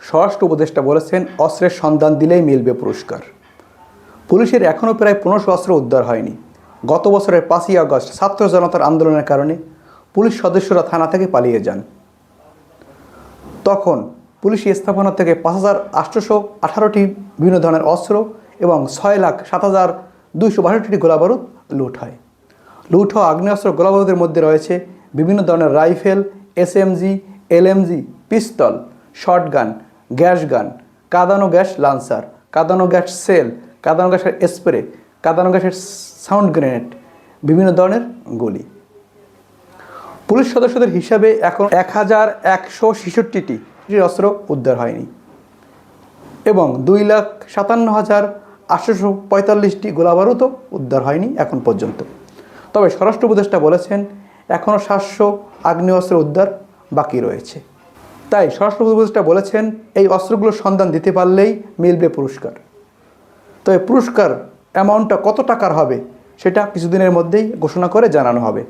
স্বরাষ্ট্র উপদেষ্টা বলেছেন, অস্ত্রের সন্ধান দিলেই মিলবে পুরস্কার। পুলিশের এখনও প্রায় 1500 অস্ত্র উদ্ধার হয়নি। গত বছরের 5ই আগস্ট ছাত্র জনতার আন্দোলনের কারণে পুলিশ সদস্যরা থানা থেকে পালিয়ে যান। তখন পুলিশি স্থাপনা থেকে 5818টি বিভিন্ন ধরনের অস্ত্র এবং 6,07,262টি গোলাবারুদ লুট হয়। লুট হওয়া আগ্নেয়াস্ত্র গোলাবারুদের মধ্যে রয়েছে বিভিন্ন ধরনের রাইফেল, SMG, LMG, পিস্তল, শটগান, গ্যাস গান, কাঁদানো গ্যাস লান্সার, কাঁদানো গ্যাস সেল, কাঁদানো গ্যাসের স্প্রে, কাঁদানো গ্যাসের সাউন্ড গ্রেনেড, বিভিন্ন ধরনের গুলি। পুলিশ সদস্যদের হিসাবে এখন 1166টি অস্ত্র উদ্ধার হয়নি এবং 2,57,845টি গোলাবারুদও উদ্ধার হয়নি এখন পর্যন্ত। তবে স্বরাষ্ট্র উপদেষ্টা বলেছেন, এখনও 700 আগ্নেয়াস্ত্র উদ্ধার বাকি রয়েছে। তাই স্বরাষ্ট্র উপদেষ্টা বলেছেন, এই অস্ত্রগুলোর সন্ধান দিতে পারলেই মিলবে পুরস্কার। তবে পুরস্কার অ্যামাউন্টটা কত টাকার হবে সেটা কিছুদিনের মধ্যেই ঘোষণা করে জানানো হবে।